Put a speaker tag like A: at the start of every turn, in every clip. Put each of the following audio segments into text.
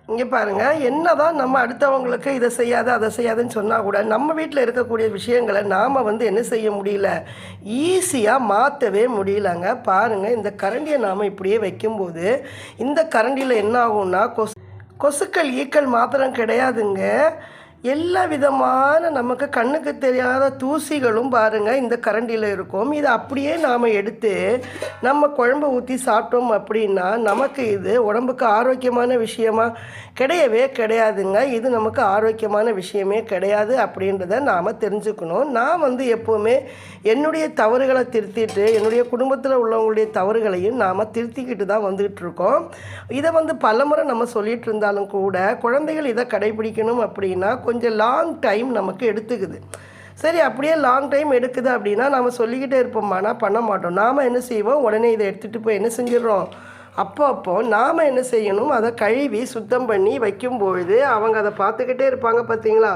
A: இங்கே பாருங்கள், என்னதான் நம்ம அடுத்தவங்களுக்கு இதை செய்யாத அதை செய்யாதுன்னு சொன்னால் கூட நம்ம வீட்டில் இருக்கக்கூடிய விஷயங்களை நாம் என்ன செய்ய முடியல, ஈஸியாக மாற்றவே முடியலங்க. பாருங்கள், இந்த கரண்டியை நாம் இப்படியே வைக்கும்போது இந்த கரண்டியில் என்ன ஆகும்னா கொசுக்கள் ஈக்கள் மாத்திரம் கிடையாதுங்க, எல்லா விதமான நமக்கு கண்ணுக்கு தெரியாத தூசிகளும் பாருங்கள் இந்த கரண்டியில் இருக்கும். இதை அப்படியே நாம் எடுத்து நம்ம குழம்பு ஊற்றி சாப்பிட்டோம் அப்படின்னா நமக்கு இது உடம்புக்கு ஆரோக்கியமான விஷயமா கிடையவே கிடையாதுங்க. இது நமக்கு ஆரோக்கியமான விஷயமே கிடையாது அப்படின்றத நாம் தெரிஞ்சுக்கணும். நான் எப்போவுமே என்னுடைய தவறுகளை திருத்திட்டு என்னுடைய குடும்பத்தில் உள்ளவங்களுடைய தவறுகளையும் நாம் திருத்திக்கிட்டு தான் வந்துகிட்ருக்கோம். இதை பலமுறை நம்ம சொல்லிகிட்டு இருந்தாலும் கூட குழந்தைகள் இதை கடைபிடிக்கணும் அப்படின்னா கொஞ்சம் லாங் டைம் நமக்கு எடுத்துக்குது. சரி, அப்படியே லாங் டைம் எடுக்குது அப்படின்னா நாம் சொல்லிக்கிட்டே இருப்போம்னா பண்ண மாட்டோம். நாம் என்ன செய்வோம், உடனே இதை எடுத்துகிட்டு போய் என்ன செஞ்சிடறோம், அப்போ நாம் என்ன செய்யணும், அதை கழுவி சுத்தம் பண்ணி வைக்கும்பொழுது அவங்க அதை பார்த்துக்கிட்டே இருப்பாங்க. பார்த்தீங்களா,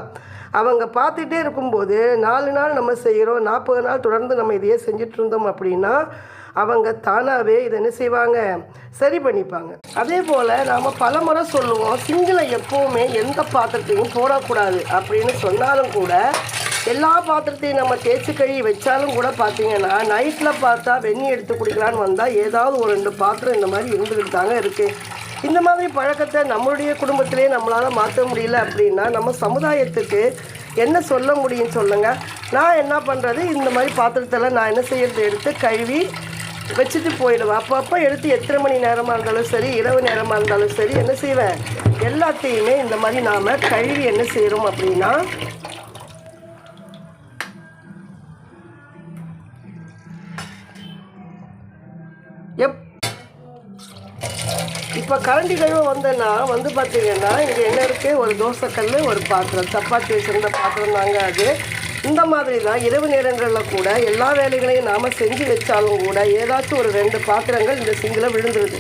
A: அவங்க பார்த்துக்கிட்டே இருக்கும்போது 4 நாள் நம்ம செய்கிறோம், 40 நாள் தொடர்ந்து நம்ம இதையே செஞ்சுட்டு இருந்தோம் அப்படின்னா அவங்க தானாகவே இதை என்ன செய்வாங்க, சரி பண்ணிப்பாங்க. அதே போல் நாம் பல முறை சொல்லுவோம், சிங்கிளை எப்போவுமே எந்த பாத்திரத்தையும் போடக்கூடாது அப்படின்னு சொன்னாலும் கூட எல்லா பாத்திரத்தையும் நம்ம தேய்ச்சி கழுவி வச்சாலும் கூட பார்த்திங்கன்னா நைட்டில் பார்த்தா வெந்நி எடுத்து குடிக்கலான்னு வந்தால் ஏதாவது ஒரு 2 பாத்திரம் இந்த மாதிரி இருந்துக்கிட்டு தாங்க இருக்குது. இந்த மாதிரி பழக்கத்தை நம்மளுடைய குடும்பத்திலே நம்மளால் மாற்ற முடியல அப்படின்னா நம்ம சமுதாயத்துக்கு என்ன சொல்ல முடியும் சொல்லுங்கள். நான் என்ன பண்ணுறது, இந்த மாதிரி பாத்திரத்தில் நான் என்ன செய்யறது, எடுத்து கழுவி வச்சுட்டு போயிடுவேன். அப்பப்போ எடுத்து எத்தனை மணி நேரமாக இருந்தாலும் சரி, இரவு நேரமாக இருந்தாலும் சரி, என்ன செய்வேன், எல்லாத்தையுமே இந்த மாதிரி நாம் கழுவி என்ன செய்கிறோம் அப்படின்னா இப்போ கரண்டி கழுவ வந்தேன்னா பார்த்திங்கன்னா இங்கே என்ன இருக்குது, ஒரு தோசைக்கல், ஒரு பாத்திரம், சப்பாத்தி வச்சுருந்த பாத்திரம் தாங்க அது. இந்த மாதிரி தான் இரவு நேரங்களில் கூட எல்லா வேலைகளையும் நாம் செஞ்சு வச்சாலும் கூட ஏதாச்சும் ஒரு 2 பாத்திரங்கள் இந்த சிங்கில் விழுந்துருது.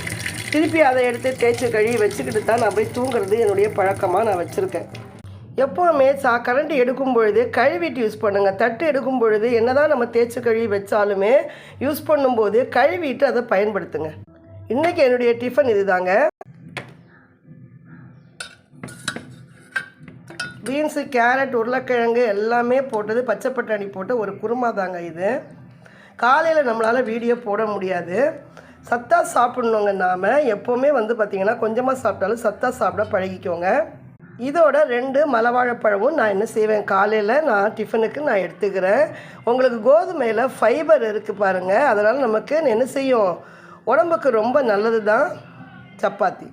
A: திருப்பி அதை எடுத்து தேய்ச்சி கழுவி வச்சுக்கிட்டு தான் நான் போய் தூங்குறது என்னுடைய பழக்கமாக நான் வச்சுருக்கேன். எப்போவுமே கரண்டி எடுக்கும் பொழுது கழுவிட்டு யூஸ் பண்ணுங்கள். தட்டு எடுக்கும் பொழுது என்ன தான் நம்ம தேய்ச்சி கழுவி வச்சாலுமே யூஸ் பண்ணும்போது கழுவிட்டு அதை பயன்படுத்துங்க. இன்றைக்கி என்னுடைய டிஃபன் இது தாங்க. பீன்ஸு, கேரட், உருளைக்கிழங்கு எல்லாமே போட்டது, பச்சை பட்டாணி போட்டு ஒரு குருமா தாங்க இது. காலையில் நம்மளால் வீடியோ போட முடியாது, சத்தாக சாப்பிட்ணுங்க. நாம் எப்போவுமே பார்த்திங்கன்னா கொஞ்சமாக சாப்பிட்டாலும் சத்தாக சாப்பிட பழகிக்கோங்க. இதோட 2 மலைவாழைப்பழமும் நான் என்ன செய்வேன், காலையில் நான் டிஃபனுக்கு நான் எடுத்துக்கிறேன். உங்களுக்கு கோதுமையில் ஃபைபர் இருக்குது பாருங்கள், அதனால் நமக்கு என்ன செய்யும், உடம்புக்கு ரொம்ப நல்லது தான் சப்பாத்தி.